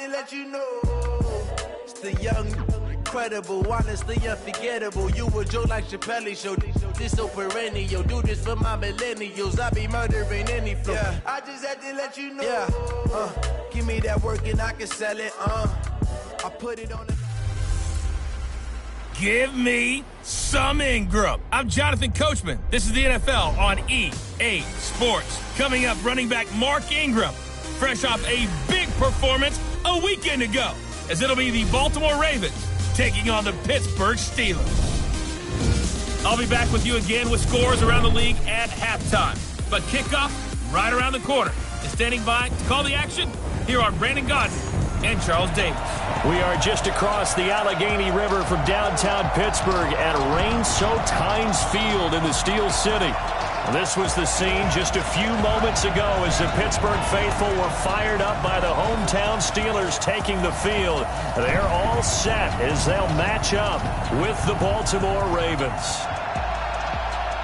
to let you know. It's the young, incredible, honestly unforgettable. You a joke like Chappelle Show. This so perennial. Do this for my millennials. I be murdering any flow. Yeah. I just had to let you know. Yeah. Give me that work and I can sell it. I put it on the... Give me some Ingram. I'm Jonathan Coachman. This is the NFL on EA Sports. Coming up, running back Mark Ingram, fresh off a big performance a weekend ago, as it'll be the Baltimore Ravens taking on the Pittsburgh Steelers. I'll be back with you again with scores around the league at halftime. But kickoff right around the corner. And standing by to call the action, here are Brandon Gaudin and Charles Davis. We are just across the Allegheny River from downtown Pittsburgh at Rain-Soaked Heinz Field in the Steel City. This was the scene just a few moments ago as the Pittsburgh faithful were fired up by the hometown Steelers taking the field. They're all set as they'll match up with the Baltimore Ravens.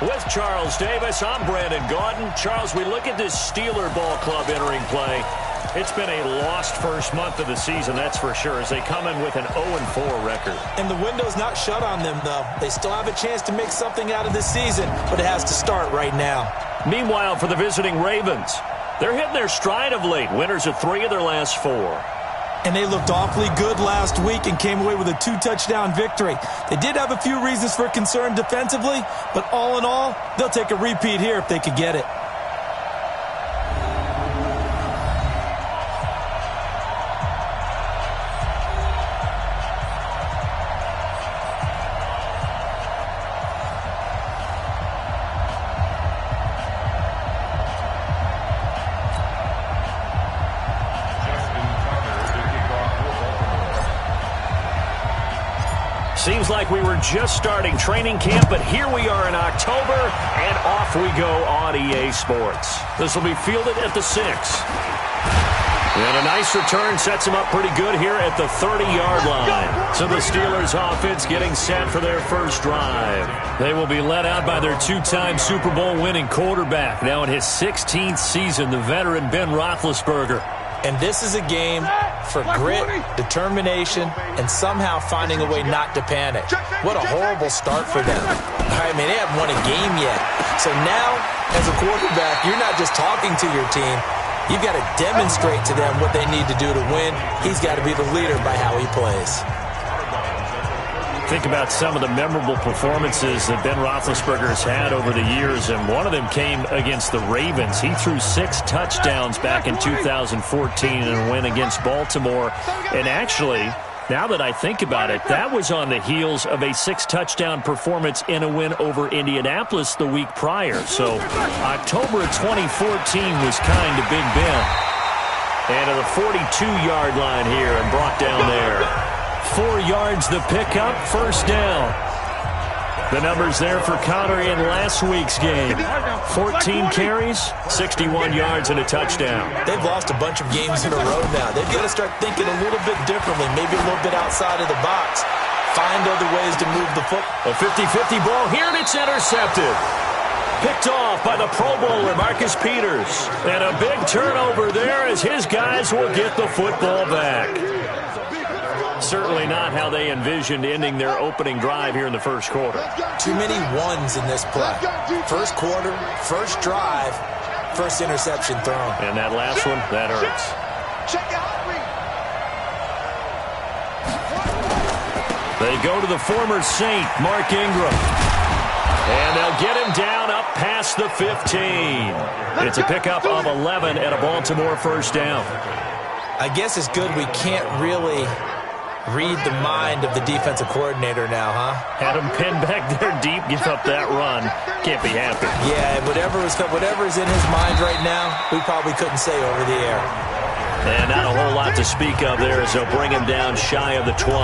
With Charles Davis, I'm Brandon Gaudin. Charles, we look at this Steeler ball club entering play. It's been a lost first month of the season, that's for sure, as they come in with an 0-4 record. And the window's not shut on them, though. They still have a chance to make something out of this season, but it has to start right now. Meanwhile, for the visiting Ravens, they're hitting their stride of late. Winners of 3 of their last 4. And they looked awfully good last week and came away with a 2-touchdown victory. They did have a few reasons for concern defensively, but all in all, they'll take a repeat here if they could get it. Seems like we were just starting training camp, but here we are in October, and off we go on EA Sports. This will be fielded at the 6. And a nice return sets them up pretty good here at the 30-yard line. So the Steelers offense getting set for their first drive. They will be led out by their 2-time Super Bowl winning quarterback. Now in his 16th season, the veteran Ben Roethlisberger. And this is a game for grit, determination, and somehow finding a way not to panic. What a horrible start for them. I mean, they haven't won a game yet. So now, as a quarterback, you're not just talking to your team. You've got to demonstrate to them what they need to do to win. He's got to be the leader by how he plays. Think about some of the memorable performances that Ben Roethlisberger has had over the years, and one of them came against the Ravens. He threw 6 touchdowns back in 2014 in a win against Baltimore. And actually, now that I think about it, that was on the heels of a 6-touchdown performance in a win over Indianapolis the week prior. So October of 2014 was kind of Big Ben. And to the 42-yard line here and brought down there. 4 yards the pickup, first down. The numbers there for Conner in last week's game. 14 carries, 61 yards, and a touchdown. They've lost a bunch of games in a row now. They've got to start thinking a little bit differently, maybe a little bit outside of the box. Find other ways to move the football. A 50-50 ball here, and it's intercepted. Picked off by the Pro Bowler, Marcus Peters. And a big turnover there as his guys will get the football back. Certainly not how they envisioned ending their opening drive here in the first quarter. Too many ones in this play. First quarter, first drive, first interception thrown. And that last one, that hurts. They go to the former Saint, Mark Ingram. And they'll get him down up past the 15. It's a pickup of 11 and a Baltimore first down. I guess it's good we can't really read the mind of the defensive coordinator now, huh? Had him pinned back there deep, give up that run. Can't be happy. Yeah, whatever's in his mind right now, we probably couldn't say over the air. And not a whole lot to speak of there as they'll bring him down shy of the 20.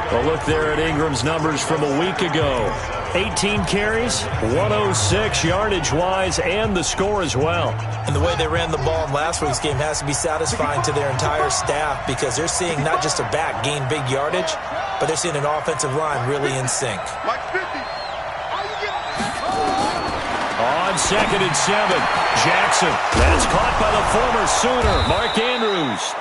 Well, look there at Ingram's numbers from a week ago. 18 carries, 106 yardage-wise, and the score as well. And the way they ran the ball in last week's game has to be satisfying to their entire staff because they're seeing not just a back gain big yardage, but they're seeing an offensive line really in sync. On 2nd and 7, Jackson. That's caught by the former Sooner, Mark Andrews.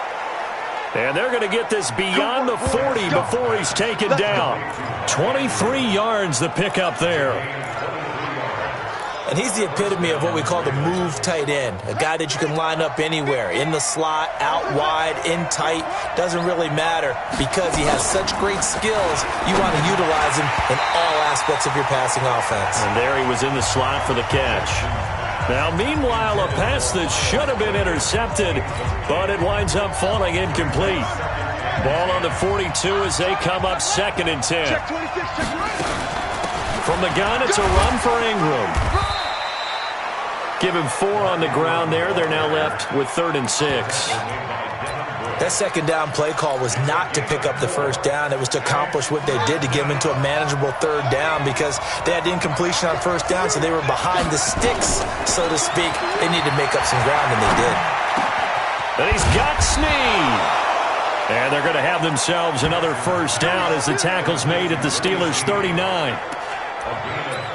And they're going to get this beyond the 40 before he's taken down. 23 yards the pickup there. And he's the epitome of what we call the move tight end, a guy that you can line up anywhere, in the slot, out wide, in tight, doesn't really matter because he has such great skills. You want to utilize him in all aspects of your passing offense. And there he was in the slot for the catch. Now, meanwhile, a pass that should have been intercepted, but it winds up falling incomplete. Ball on the 42 as they come up 2nd and 10. From the gun, it's a run for Ingram. Give him 4 on the ground there. They're now left with 3rd and 6. That second down play call was not to pick up the first down. It was to accomplish what they did to get them into a manageable 3rd down because they had incompletion on first down, so they were behind the sticks, so to speak. They needed to make up some ground, and they did. And he's got Snead. And they're going to have themselves another first down as the tackle's made at the Steelers' 39.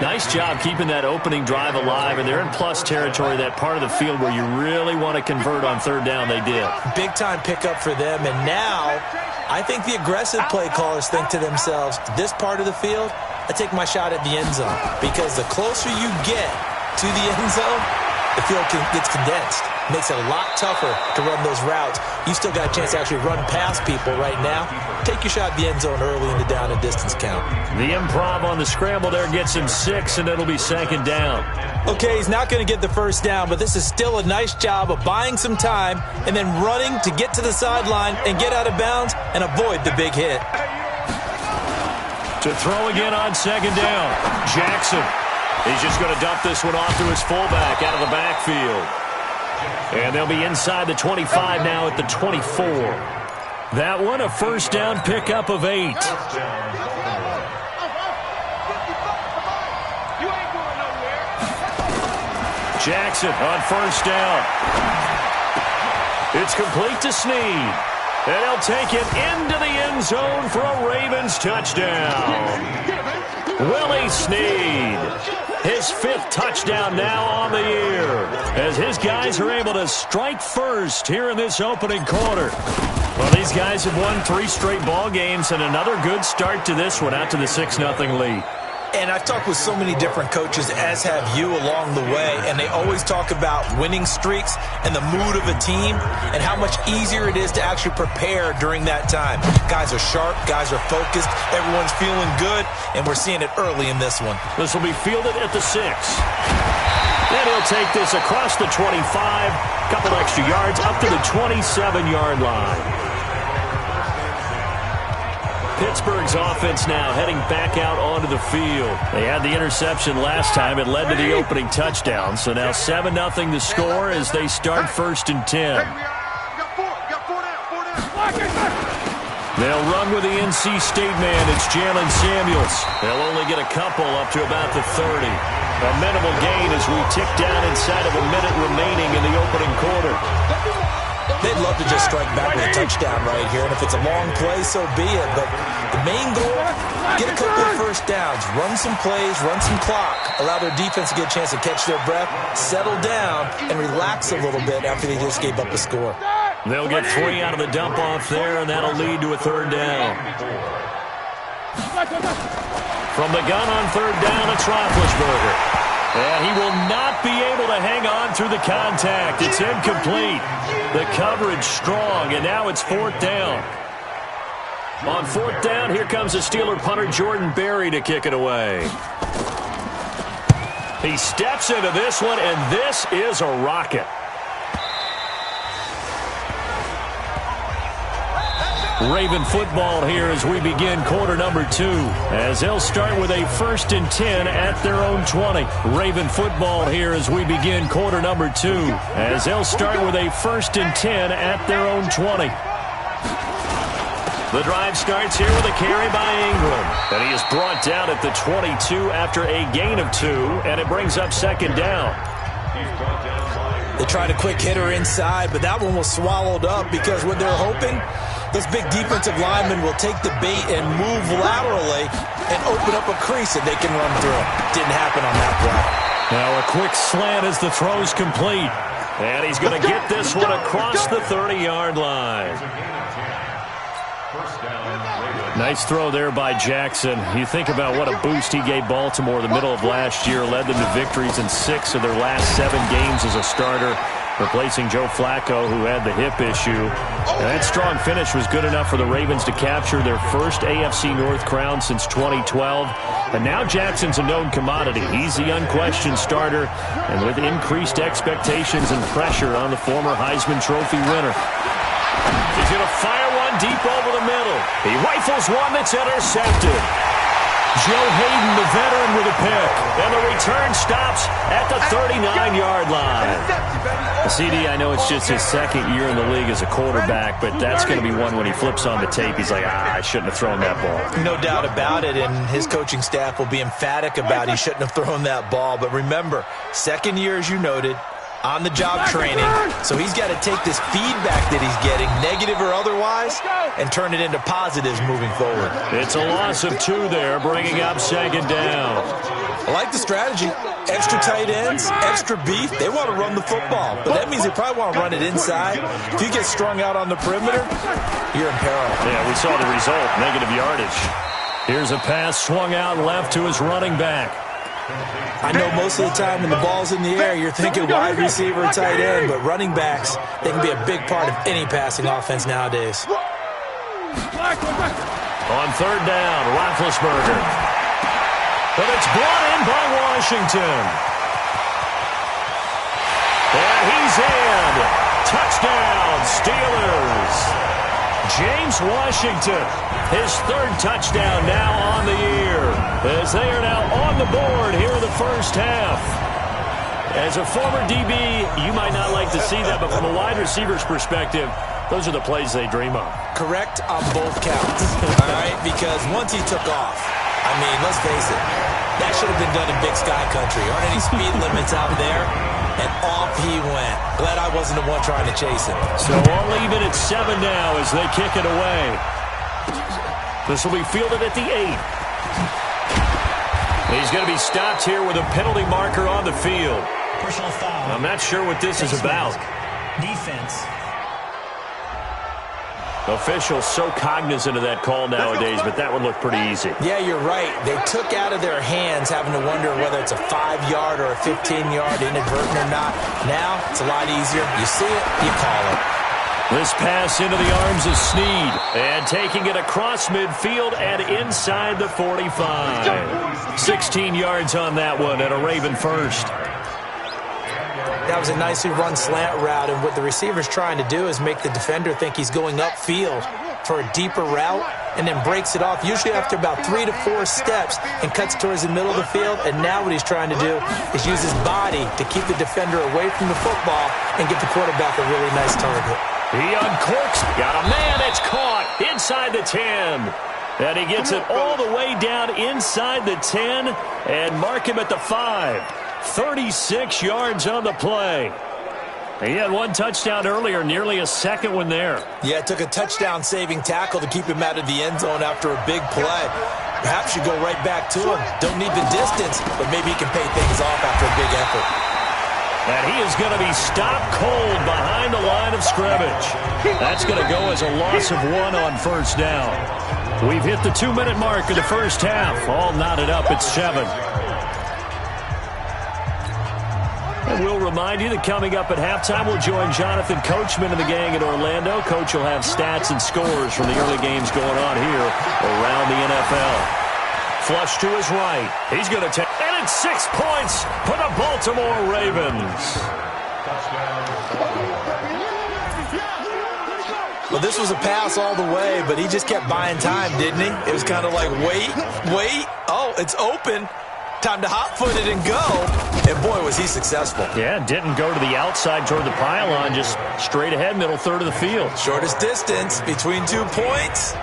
Nice job keeping that opening drive alive, and they're in plus territory, that part of the field where you really want to convert on 3rd down. They did. Big-time pickup for them, and now I think the aggressive play callers think to themselves, this part of the field, I take my shot at the end zone, because the closer you get to the end zone, the field gets condensed. Makes it a lot tougher to run those routes. You still got a chance to actually run past people right now. Take your shot at the end zone early in the down and distance count. The improv on the scramble there gets him 6, and it'll be 2nd down. Okay, he's not going to get the first down, but this is still a nice job of buying some time and then running to get to the sideline and get out of bounds and avoid the big hit. To throw again on 2nd down. Jackson. He's just going to dump this one off to his fullback out of the backfield. And they'll be inside the 25 now at the 24. That one, a first down pickup of 8. Jackson on first down. It's complete to Snead. And he'll take it into the end zone for a Ravens touchdown. Willie Snead. His 5th touchdown now on the year as his guys are able to strike first here in this opening quarter. Well, these guys have won 3 straight ball games and another good start to this one out to the 6-0 lead. And I've talked with so many different coaches, as have you, along the way, and they always talk about winning streaks and the mood of a team and how much easier it is to actually prepare during that time. Guys are sharp, guys are focused, everyone's feeling good, and we're seeing it early in this one. This will be fielded at the 6. And he'll take this across the 25, couple extra yards up to the 27-yard line. Pittsburgh's offense now heading back out onto the field. They had the interception last time. It led to the opening touchdown. So now 7-0 the score as they start 1st and 10. They'll run with the NC State man. It's Jalen Samuels. They'll only get a couple up to about the 30. A minimal gain as we tick down inside of a minute remaining in the opening quarter. They'd love to just strike back with a touchdown right here, and if it's a long play, so be it. But the main goal, get a couple of first downs, run some plays, run some clock, allow their defense to get a chance to catch their breath, settle down, and relax a little bit after they just gave up a score. They'll get 3 out of the dump-off there, and that'll lead to a 3rd down. From the gun on 3rd down, it's Roethlisberger. And he will not be able to hang on through the contact. It's incomplete. The coverage strong, and now it's 4th down. On 4th down, here comes the Steeler punter Jordan Berry to kick it away. He steps into this one, and this is a rocket. Raven football here as we begin quarter number 2. As they'll start with a 1st and 10 at their own 20. Raven football here as we begin quarter number 2. As they'll start with a 1st and 10 at their own 20. The drive starts here with a carry by Ingram. And he is brought down at the 22 after a gain of 2. And it brings up 2nd down. They tried a quick hitter inside, but that one was swallowed up because what they're hoping, those big defensive linemen will take the bait and move laterally and open up a crease that they can run through. Didn't happen on that play. Now a quick slant as the throw's complete. And he's going to get this one across the 30-yard line. Nice throw there by Jackson. You think about what a boost he gave Baltimore the middle of last year, led them to victories in 6 of their last 7 games as a starter, replacing Joe Flacco, who had the hip issue. And that strong finish was good enough for the Ravens to capture their first AFC North crown since 2012. And now Jackson's a known commodity. He's the unquestioned starter, and with increased expectations and pressure on the former Heisman Trophy winner. He's going to fire one deep over the middle. He rifles one that's intercepted. Joe Hayden, the veteran, with a pick. And the return stops at the 39-yard line. CD, I know it's just his second year in the league as a quarterback, but that's going to be one when he flips on the tape. He's like, I shouldn't have thrown that ball. No doubt about it, and his coaching staff will be emphatic about he shouldn't have thrown that ball. But remember, second year, as you noted, on-the-job training, so he's got to take this feedback that he's getting, negative or otherwise, and turn it into positives moving forward. It's a loss of 2 there, bringing up second down. I like the strategy. Extra tight ends, extra beef. They want to run the football, but that means they probably want to run it inside. If you get strung out on the perimeter, you're in peril. Yeah, we saw the result, negative yardage. Here's a pass swung out left to his running back. I know most of the time when the ball's in the air, you're thinking wide receiver, tight end, but running backs, they can be a big part of any passing offense nowadays. On third down, Roethlisberger. But it's brought in by Washington. And he's in. Touchdown, Steelers. James Washington, his 3rd touchdown now on the year, as they are now on the board here in the first half. As a former DB, you might not like to see that, but from a wide receiver's perspective, those are the plays they dream of. Correct on both counts, all right? Because once he took off, I mean, let's face it, that should have been done in Big Sky Country. Aren't any speed limits out there? And off he went. Glad I wasn't the one trying to chase him. So we'll leave it at 7 now as they kick it away. This will be fielded at the 8. He's going to be stopped here with a penalty marker on the field. Personal foul. I'm not sure what this is about. Defense. Officials so cognizant of that call nowadays, but that would look pretty easy. Yeah, you're right. They took out of their hands having to wonder whether it's a 5-yard or a 15-yard inadvertent or not. Now, it's a lot easier. You see it, you call it. This pass into the arms of Snead, and taking it across midfield and inside the 45. 16 yards on that one, and a Raven first. That was a nicely run slant route, and what the receiver's trying to do is make the defender think he's going upfield for a deeper route, and then breaks it off, usually after about 3 to 4 steps, and cuts towards the middle of the field. And now what he's trying to do is use his body to keep the defender away from the football and get the quarterback a really nice target. He uncorks, got a man, it's caught inside the 10. And he gets it all the way down inside the 10 and mark him at the 5. 36 yards on the play. He had 1 touchdown earlier, nearly a second one there. Yeah, it took a touchdown-saving tackle to keep him out of the end zone after a big play. Perhaps you go right back to him. Don't need the distance, but maybe he can pay things off after a big effort. And he is going to be stopped cold behind the line of scrimmage. That's going to go as a loss of 1 on first down. We've hit the 2-minute mark of the first half. All knotted up at 7. And we'll remind you that coming up at halftime, we'll join Jonathan Coachman and the gang in Orlando. Coach will have stats and scores from the early games going on here around the NFL. Flush to his right. He's going to take, and it's 6 points for the Baltimore Ravens. Well, this was a pass all the way, but he just kept buying time, didn't he? It was kind of like, wait. Oh, it's open. Time to hot-foot it and go. And, boy, was he successful. Yeah, didn't go to the outside toward the pylon, just straight ahead, middle third of the field. Shortest distance between 2 points.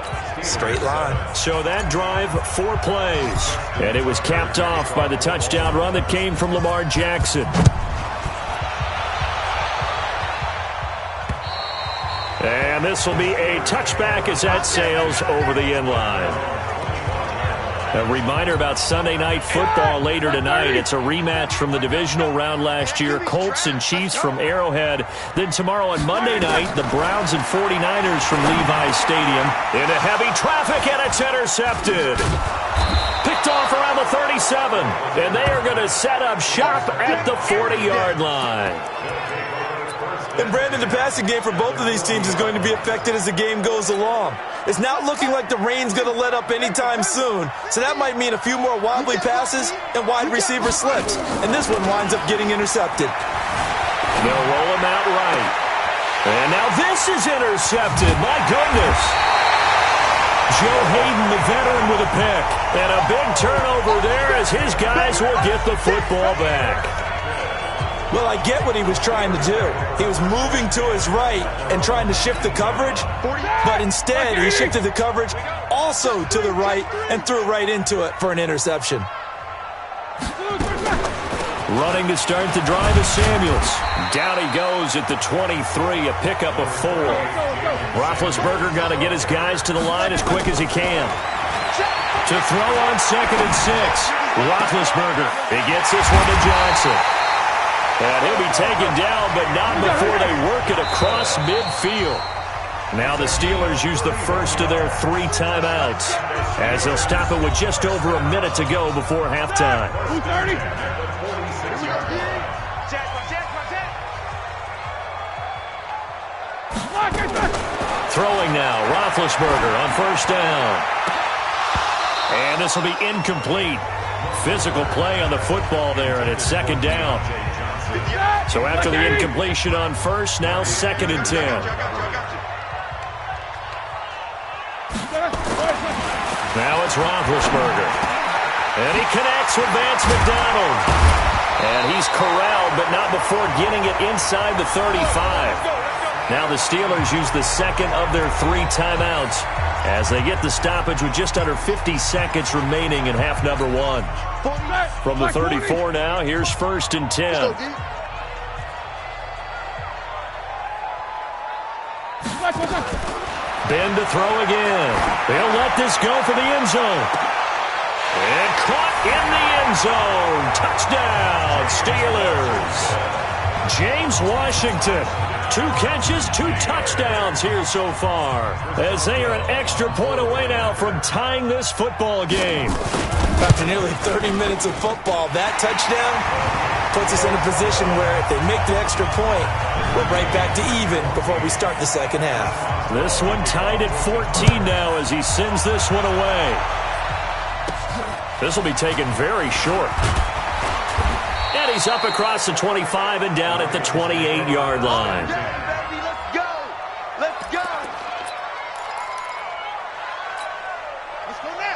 Straight line. So that drive, 4 plays. And it was capped off by the touchdown run that came from Lamar Jackson. And this will be a touchback as that sails over the end line. A reminder about Sunday Night Football later tonight. It's a rematch from the divisional round last year. Colts and Chiefs from Arrowhead. Then tomorrow on Monday night, the Browns and 49ers from Levi's Stadium. Into heavy traffic, and it's intercepted. Picked off around the 37. And they are going to set up shop at the 40-yard line. And Brandon, the passing game for both of these teams is going to be affected as the game goes along. It's not looking like the rain's going to let up anytime soon, so that might mean a few more wobbly passes and wide receiver slips. And this one winds up getting intercepted. They'll roll him out right. And now this is intercepted. My goodness. Joe Hayden, the veteran, with a pick. And a big turnover there as his guys will get the football back. Well, I get what he was trying to do. He was moving to his right and trying to shift the coverage, but instead he shifted the coverage also to the right and threw right into it for an interception. Running to start the drive is Samuels. Down he goes at the 23, a pickup of 4. Roethlisberger got to get his guys to the line as quick as he can. To throw on 2nd and 6. Roethlisberger, he gets this one to Johnson. And he'll be taken down, but not before they work it across midfield. Now the Steelers use the first of their 3 timeouts as they'll stop it with just over a minute to go before halftime. Throwing now, Roethlisberger on 1st down. And this will be incomplete. Physical play on the football there, and it's 2nd down. So after the incompletion on 1st, now 2nd and 10. Now it's Roethlisberger. And he connects with Vance McDonald. And he's corralled, but not before getting it inside the 35. Now the Steelers use the 2nd of their 3 timeouts as they get the stoppage with just under 50 seconds remaining in half number 1. From the 34 now, here's 1st and 10. Ben to throw again. They'll let this go for the end zone. And caught in the end zone. Touchdown, Steelers. James Washington. 2 catches, 2 touchdowns here so far, as they are an extra point away now from tying this football game. After nearly 30 minutes of football, that touchdown puts us in a position where if they make the extra point, we're right back to even before we start the second half. This one tied at 14 now as he sends this one away. This will be taken very short. And he's up across the 25 and down at the 28-yard line. Let's go! Let's go!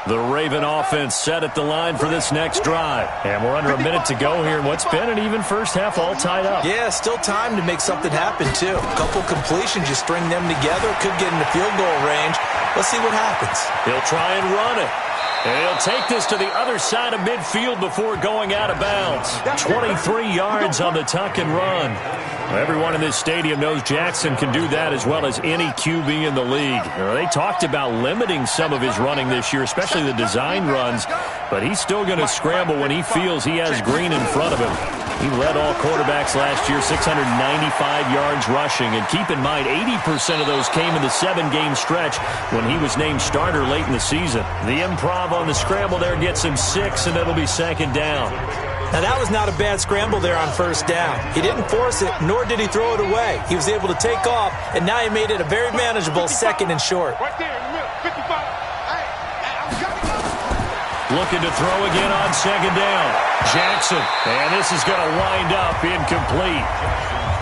The Raven offense set at the line for this next drive. And we're under a minute to go here in what's been an even first half, all tied up. Yeah, still time to make something happen, too. A couple completions, you string them together, could get into field goal range. Let's see what happens. He'll try and run it. And he'll take this to the other side of midfield before going out of bounds. 23 yards on the tuck and run. Everyone in this stadium knows Jackson can do that as well as any QB in the league. They talked about limiting some of his running this year, especially the design runs, but he's still going to scramble when he feels he has green in front of him. He led all quarterbacks last year, 695 yards rushing. And keep in mind, 80% of those came in the 7-game stretch when he was named starter late in the season. The improv on the scramble there gets him 6, and it'll be 2nd down. Now, that was not a bad scramble there on 1st down. He didn't force it, nor did he throw it away. He was able to take off, and now he made it a very manageable 2nd and short. Right there in the middle, 55. Looking to throw again on 2nd down. Jackson, and this is going to wind up incomplete.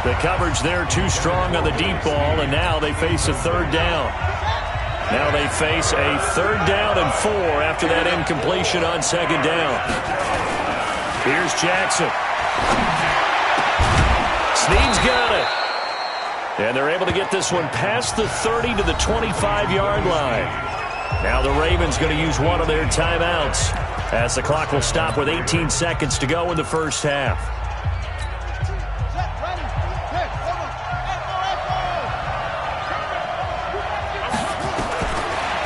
The coverage there too strong on the deep ball, and now they face a 3rd down. Now they face a 3rd down and 4 after that incompletion on 2nd down. Here's Jackson. Snead's got it. And they're able to get this one past the 30 to the 25-yard line. Now the Ravens going to use one of their timeouts as the clock will stop with 18 seconds to go in the first half.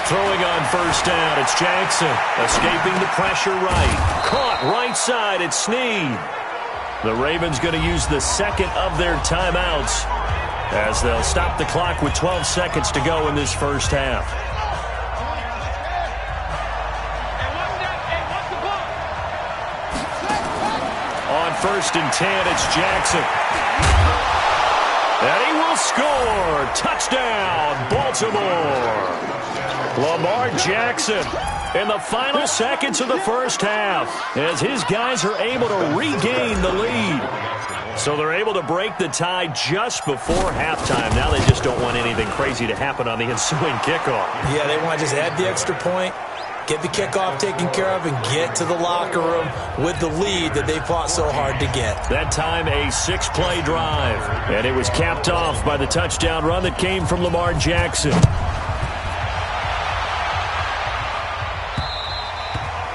Throwing on first down, it's Jackson. Escaping the pressure right. Caught right side, it's Snead. The Ravens going to use the second of their timeouts as they'll stop the clock with 12 seconds to go in this first half. On first and 10, it's Jackson. And he will score. Touchdown, Baltimore. Lamar Jackson in the final seconds of the first half as his guys are able to regain the lead. So they're able to break the tie just before halftime. Now they just don't want anything crazy to happen on the ensuing kickoff. Yeah, they want to just add the extra point, get the kickoff taken care of, and get to the locker room with the lead that they fought so hard to get. That time a 6-play drive, and it was capped off by the touchdown run that came from Lamar Jackson.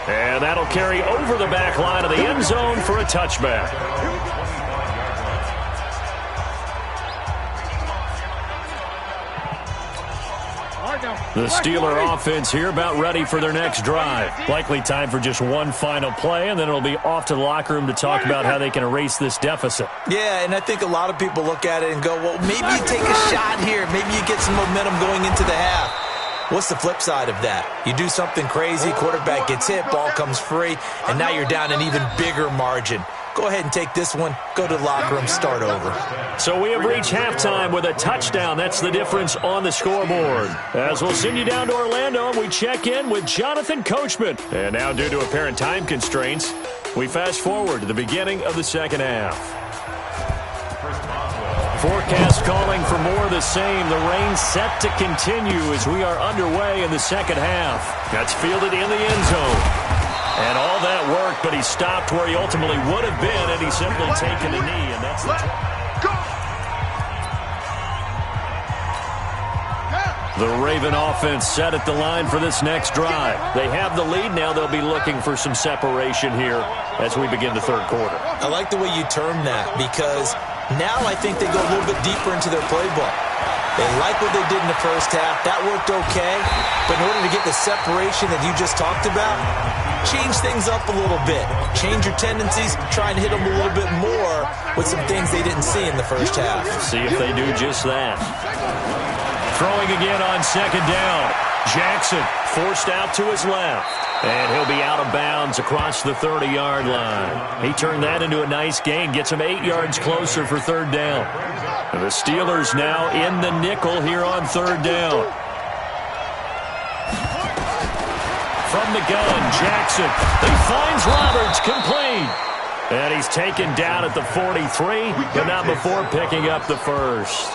And that'll carry over the back line of the end zone for a touchback. The Steeler offense here about ready for their next drive. Likely time for just one final play, and then it'll be off to the locker room to talk about how they can erase this deficit. Yeah, and I think a lot of people look at it and go, well, maybe you take a shot here. Maybe you get some momentum going into the half. What's the flip side of that? You do something crazy, quarterback gets hit, ball comes free, and now you're down an even bigger margin. Go ahead and take this one, go to the locker room, start over. So we have reached halftime with a touchdown. That's the difference on the scoreboard. As we'll send you down to Orlando, and we check in with Jonathan Coachman. And now, due to apparent time constraints, we fast forward to the beginning of the second half. Forecast calling for more of the same. The rain set to continue as we are underway in the second half. That's fielded in the end zone. And all that worked, but he stopped where he ultimately would have been, and he's simply taken a knee, and that's the The Raven offense set at the line for this next drive. They have the lead now. They'll be looking for some separation here as we begin the third quarter. I like the way you term that, because now I think they go a little bit deeper into their playbook. They like what they did in the first half. That worked okay. But in order to get the separation that you just talked about, change things up a little bit. Change your tendencies. Try and hit them a little bit more with some things they didn't see in the first half. See if they do just that. Throwing again on second down. Jackson forced out to his left. And he'll be out of bounds across the 30-yard line. He turned that into a nice gain. Gets him 8 yards closer for third down. And the Steelers now in the nickel here on third down. From the gun, Jackson. He finds Roberts, complete. And he's taken down at the 43, but not before picking up the first.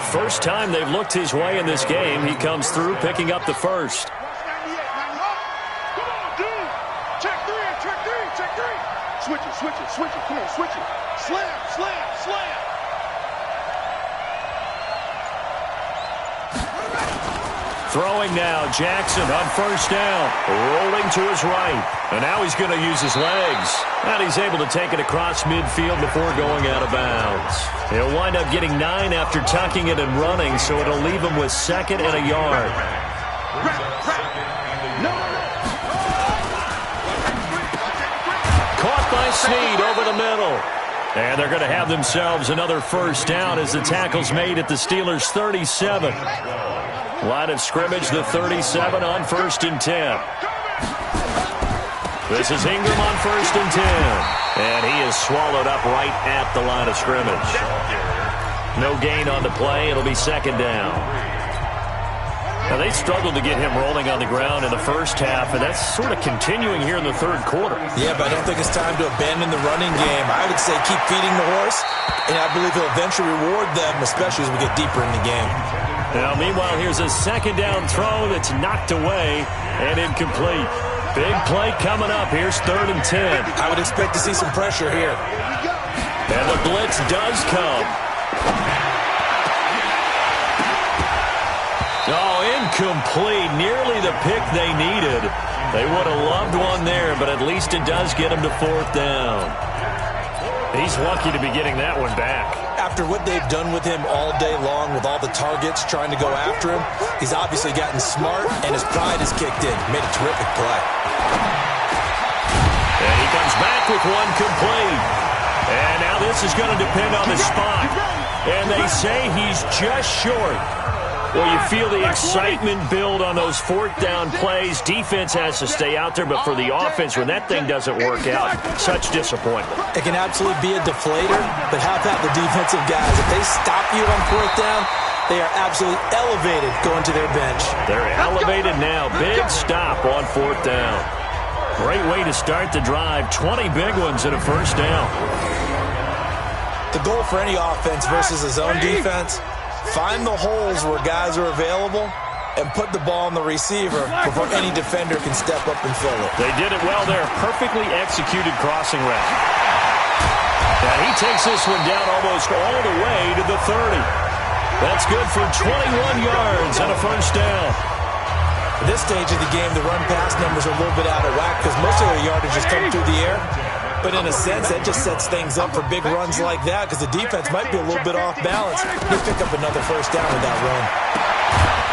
First time they've looked his way in this game. He comes through picking up the first. Switch it, come on, switch it. Slam. Throwing now, Jackson on first down, rolling to his right. And now he's going to use his legs. And he's able to take it across midfield before going out of bounds. He'll wind up getting 9 after tucking it and running, so it'll leave him with second and a yard. Snead over the middle. And they're going to have themselves another first down as the tackle's made at the Steelers' 37. Line of scrimmage, the 37 on first and 10. This is Ingram on first and 10. And he is swallowed up right at the line of scrimmage. No gain on the play. It'll be second down. Now, they struggled to get him rolling on the ground in the first half, and that's sort of continuing here in the third quarter. Yeah, but I don't think it's time to abandon the running game. I would say keep feeding the horse, and I believe he'll eventually reward them, especially as we get deeper in the game. Now, meanwhile, here's a second down throw that's knocked away and incomplete. Big play coming up. Here's third and 10. I would expect to see some pressure here. And the blitz does come. Oh, incomplete. Nearly the pick they needed. They would have loved one there, but at least it does get them to fourth down. He's lucky to be getting that one back. After after what they've done with him all day long, with all the targets trying to go after him, he's obviously gotten smart, and his pride has kicked in. Made a terrific play. And he comes back with one complete. And now this is going to depend on the spot. And they say he's just short. Well, you feel the excitement build on those fourth down plays. Defense has to stay out there, but for the offense, when that thing doesn't work out, such disappointment. It can absolutely be a deflator, but how about the defensive guys? If they stop you on fourth down, they are absolutely elevated going to their bench. They're elevated now. Big stop on fourth down. Great way to start the drive. 20 big ones and a first down. The goal for any offense versus a zone defense, find the holes where guys are available and put the ball on the receiver before any defender can step up and fill it. They did it well there. Perfectly executed crossing route. And he takes this one down almost all the way to the 30. That's good for 21 yards and a first down. At this stage of the game, the run-pass numbers are a little bit out of whack because most of their yardage has come through the air. But in a sense, that just sets things up for big runs like that because the defense might be a little bit off balance. They pick up another first down with that run.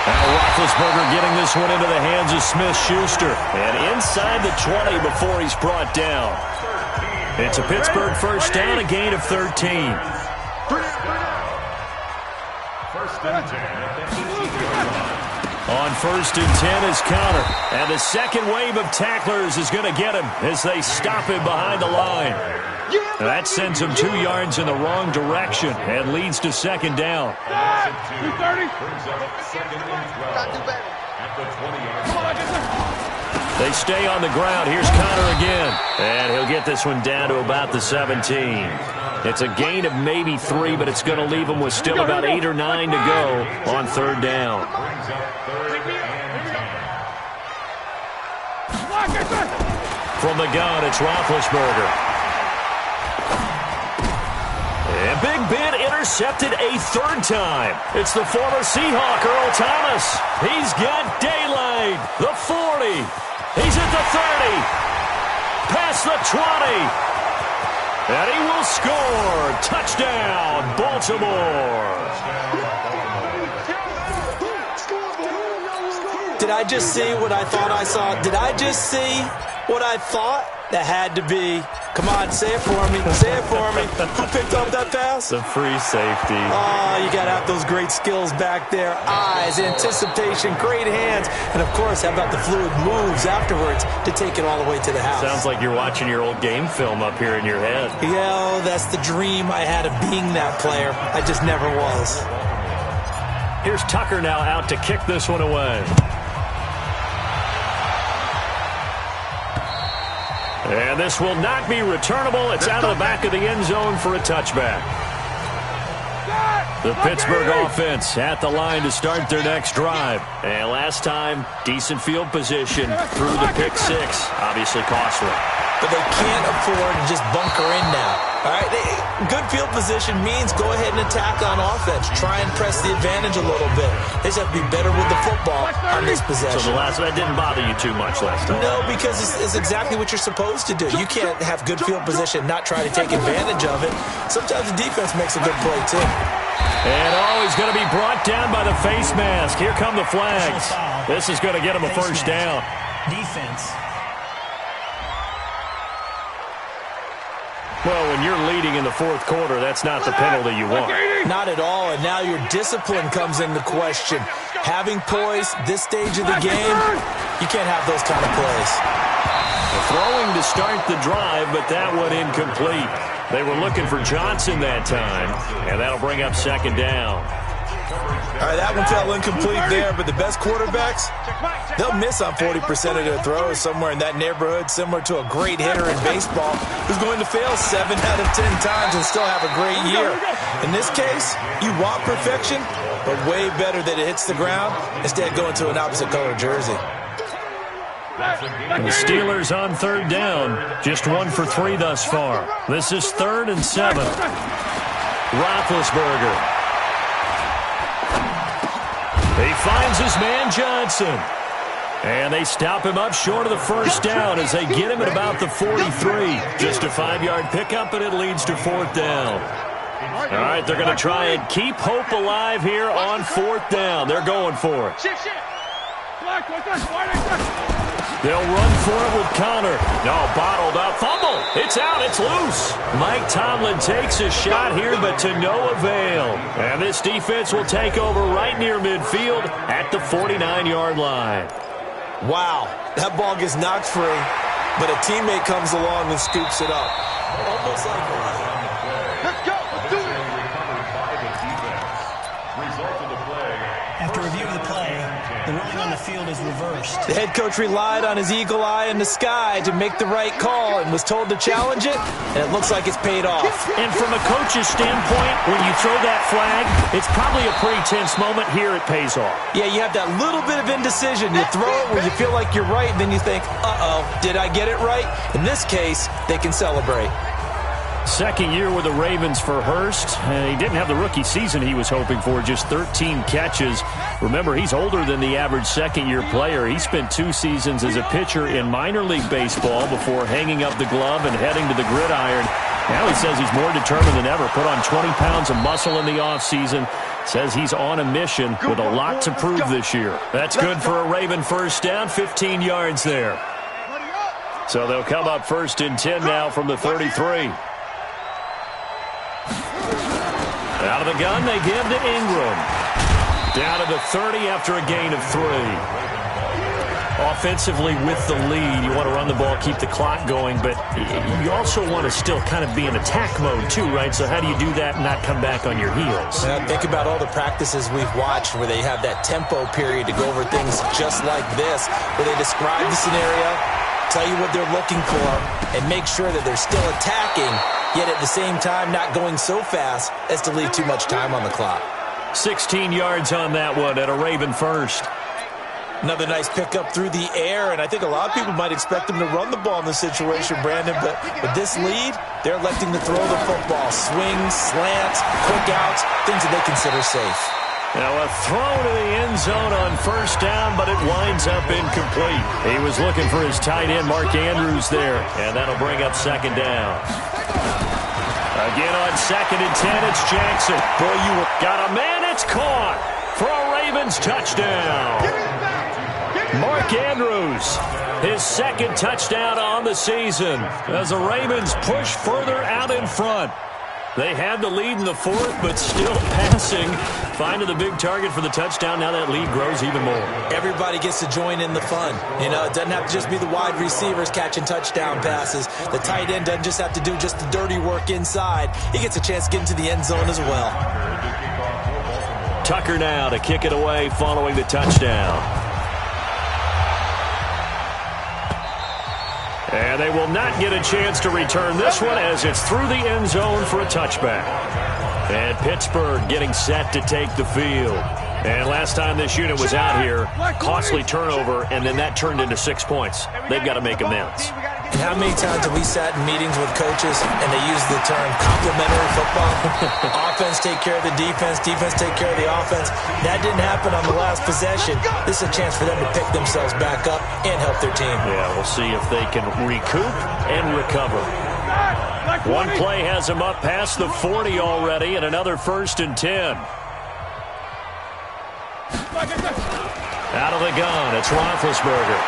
Now Roethlisberger getting this one into the hands of Smith-Schuster. And inside the 20 before he's brought down. It's a Pittsburgh first down, a gain of 13. On first and 10 is Connor. And the second wave of tacklers is going to get him as they stop him behind the line. That sends him 2 yards in the wrong direction and leads to second down. 230. They stay on the ground. Here's Connor again. And he'll get this one down to about the 17. It's a gain of maybe 3, but it's going to leave him with still about 8 or 9 to go on third down. From the gun, it's Roethlisberger. And Big Ben intercepted a third time. It's the former Seahawk, Earl Thomas. He's got daylight. The 40. He's at the 30. Past the 20. And he will score. Touchdown, Baltimore. Did I just see what I thought I saw? Did I just see what I thought? That had to be. Come on, say it for me. Say it for me. Who picked up that pass? The free safety. Oh, you got to have those great skills back there. Eyes, anticipation, great hands. And, of course, how about the fluid moves afterwards to take it all the way to the house? Sounds like you're watching your old game film up here in your head. Yeah, that's the dream I had of being that player. I just never was. Here's Tucker now out to kick this one away. And this will not be returnable. It's out of the back of the end zone for a touchback. The Pittsburgh offense at the line to start their next drive. And last time, decent field position through the pick six. Obviously costly. But they can't afford to just bunker in now. All right, good field position means go ahead and attack on offense. Try and press the advantage a little bit. They just have to be better with the football on this possession. So that didn't bother you too much last time? No, because it's exactly what you're supposed to do. You can't have good field position, not try to take advantage of it. Sometimes the defense makes a good play, too. And he's going to be brought down by the face mask. Here come the flags. This is going to get him a first down. Defense. Well, when you're leading in the fourth quarter, that's not the penalty you want. Not at all, and now your discipline comes into question. Having poise this stage of the game, you can't have those kind of plays. Throwing to start the drive, but that one incomplete. They were looking for Johnson that time, and that'll bring up second down. All right, that one fell incomplete there, but the best quarterbacks, they'll miss on 40% of their throws, somewhere in that neighborhood, similar to a great hitter in baseball who's going to fail 7 out of 10 times and still have a great year. In this case, you want perfection, but way better that it hits the ground instead of going to an opposite color jersey. The Steelers on third down, just 1 for 3 thus far. This is 3rd and 7. Roethlisberger. He finds his man Johnson. And they stop him up short of the first down as they get him at about the 43. Just a 5-yard pickup, and it leads to 4th down. All right, they're going to try and keep hope alive here on 4th down. They're going for it. They'll run for it with Connor. No, bottled up. Fumble. It's out. It's loose. Mike Tomlin takes a shot here, but to no avail. And this defense will take over right near midfield at the 49-yard line. Wow, that ball gets knocked free, but a teammate comes along and scoops it up. Almost like a run. Let's go. Let's do it. After review of the play, the ruling on the field is reversed. The head coach relied on his eagle eye in the sky to make the right call and was told to challenge it, and it looks like it's paid off. And from a coach's standpoint, when you throw that flag, it's probably a pretty tense moment. Here it pays off. Yeah, you have that little bit of indecision. You throw it where you feel like you're right, and then you think, uh-oh, did I get it right? In this case, they can celebrate. Second year with the Ravens for Hurst. He didn't have the rookie season he was hoping for, just 13 catches. Remember, he's older than the average second-year player. He spent 2 seasons as a pitcher in minor league baseball before hanging up the glove and heading to the gridiron. Now he says he's more determined than ever. Put on 20 pounds of muscle in the offseason. Says he's on a mission with a lot to prove this year. That's good for a Raven first down, 15 yards there. So they'll come up 1st and 10 now from the 33. Out of the gun, they give to Ingram. Down to the 30 after a gain of 3. Offensively with the lead, you want to run the ball, keep the clock going, but you also want to still kind of be in attack mode too, right? So how do you do that and not come back on your heels? Think about all the practices we've watched where they have that tempo period to go over things just like this, where they describe the scenario, tell you what they're looking for, and make sure that they're still attacking, yet at the same time not going so fast as to leave too much time on the clock. 16 yards on that one at a Raven first. Another nice pickup through the air, and I think a lot of people might expect them to run the ball in this situation, Brandon, but with this lead, they're electing to throw the football. Swings, slants, quick outs, things that they consider safe. Now a throw to the end zone on 1st down, but it winds up incomplete. He was looking for his tight end, Mark Andrews, there, and that'll bring up 2nd down. Again on 2nd and 10, it's Jackson. Boy, you got a man, it's caught for a Ravens touchdown. Mark Andrews, his 2nd touchdown on the season as the Ravens push further out in front. They had the lead in the 4th, but still passing. Finding the big target for the touchdown. Now that lead grows even more. Everybody gets to join in the fun. You know, it doesn't have to just be the wide receivers catching touchdown passes. The tight end doesn't just have to do just the dirty work inside. He gets a chance to get into the end zone as well. Tucker now to kick it away following the touchdown. And they will not get a chance to return this one as it's through the end zone for a touchback. And Pittsburgh getting set to take the field. And last time this unit was out here, costly turnover, and then that turned into 6 points. They've got to make amends. And how many times have we sat in meetings with coaches and they use the term complementary football? Offense take care of the defense, defense take care of the offense. That didn't happen on the last possession. This is a chance for them to pick themselves back up and help their team. Yeah, we'll see if they can recoup and recover. One play has them up past the 40 already, and another 1st and 10. Out of the gun, it's Roethlisberger.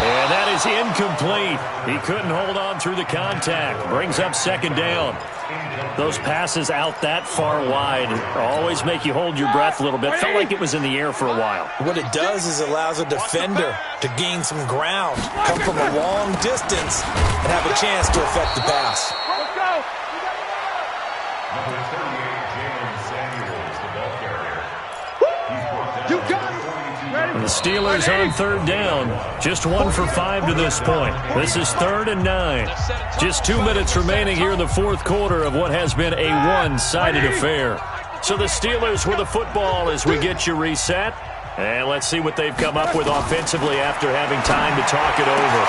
And that is incomplete. He couldn't hold on through the contact. Brings up 2nd down. Those passes out that far wide always make you hold your breath a little bit. Felt like it was in the air for a while. What it does is allows a defender to gain some ground, come from a long distance, and have a chance to affect the pass. Let's go. You got it. The Steelers on 3rd down. Just 1 for 5 to this point. This is 3rd and 9. Just 2 minutes remaining here in the 4th quarter of what has been a one-sided affair. So the Steelers with the football as we get you reset. And let's see what they've come up with offensively after having time to talk it over.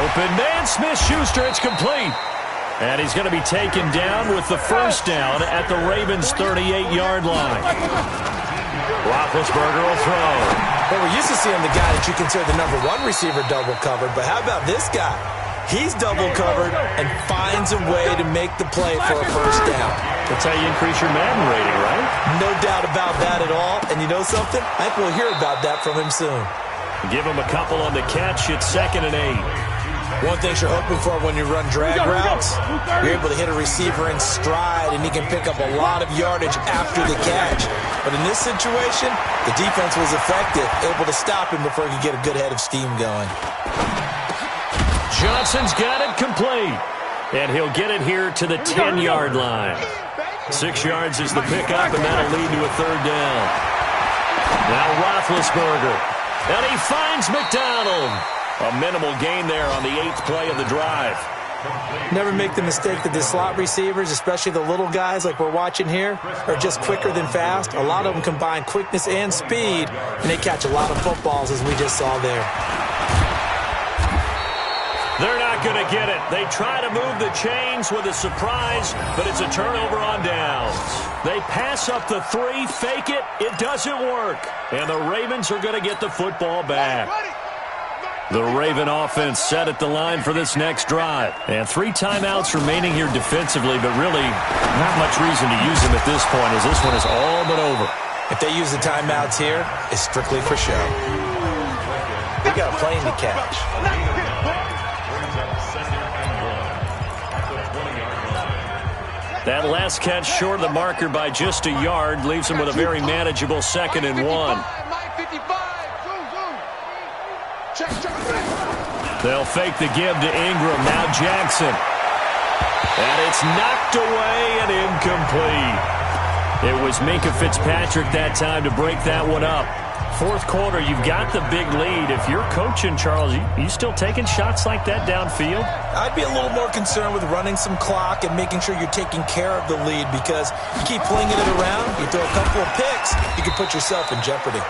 Open man, Smith-Schuster, it's complete. And he's going to be taken down with the 1st down at the Ravens' 38-yard line. Roethlisberger will throw. Well, we're used to seeing the guy that you consider the #1 receiver double covered, but how about this guy? He's double covered and finds a way to make the play for a first down. That's how you increase your Madden rating, right? No doubt about that at all. And you know something? I think we'll hear about that from him soon. Give him a couple on the catch. It's 2nd and 8. One thing you're hoping for when you run drag routes, you're able to hit a receiver in stride, and he can pick up a lot of yardage after the catch. But in this situation, the defense was effective, able to stop him before he could get a good head of steam going. Johnson's got it complete. And he'll get it here to the 10-yard line. 6 yards is the pickup, and that'll lead to a 3rd down. Now Roethlisberger. And he finds McDonald. A minimal gain there on the 8th play of the drive. Never make the mistake that the slot receivers, especially the little guys like we're watching here, are just quicker than fast. A lot of them combine quickness and speed, and they catch a lot of footballs, as we just saw there. They're not going to get it. They try to move the chains with a surprise, but it's a turnover on downs. They pass up the 3, fake it. It doesn't work. And the Ravens are going to get the football back. The Raven offense set at the line for this next drive. And 3 timeouts remaining here defensively, but really not much reason to use them at this point, as this one is all but over. If they use the timeouts here, it's strictly for show. They got a plane to catch. That last catch short of the marker by just a yard leaves him with a very manageable 2nd and 1. They'll fake the give to Ingram. Now Jackson. And it's knocked away and incomplete. It was Minkah Fitzpatrick that time to break that one up. 4th quarter, you've got the big lead. If you're coaching, Charles, you still taking shots like that downfield? I'd be a little more concerned with running some clock and making sure you're taking care of the lead, because you keep flinging it around, you throw a couple of picks, you can put yourself in jeopardy.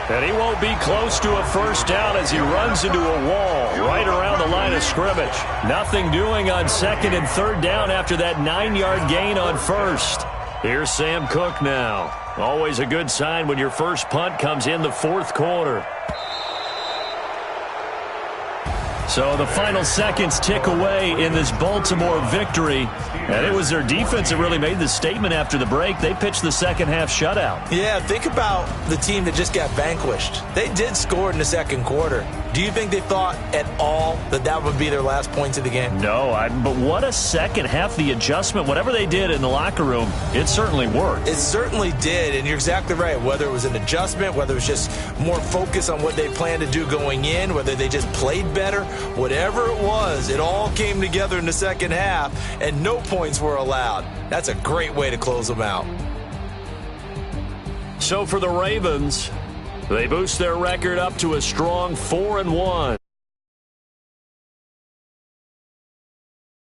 And he won't be close to a first down as he runs into a wall right around the line of scrimmage. Nothing doing on 2nd and 3rd down after that 9-yard gain on 1st. Here's Sam Cook now. Always a good sign when your first punt comes in the 4th quarter. So the final seconds tick away in this Baltimore victory. And it was their defense that really made the statement after the break. They pitched the second-half shutout. Yeah, think about the team that just got vanquished. They did score in the 2nd quarter. Do you think they thought at all that that would be their last points of the game? No, but what a second half. The adjustment, whatever they did in the locker room, it certainly worked. It certainly did, and you're exactly right. Whether it was an adjustment, whether it was just more focus on what they planned to do going in, whether they just played better, whatever it was, it all came together in the 2nd half, and no points were allowed. That's a great way to close them out. So for the Ravens, they boost their record up to a strong 4-1.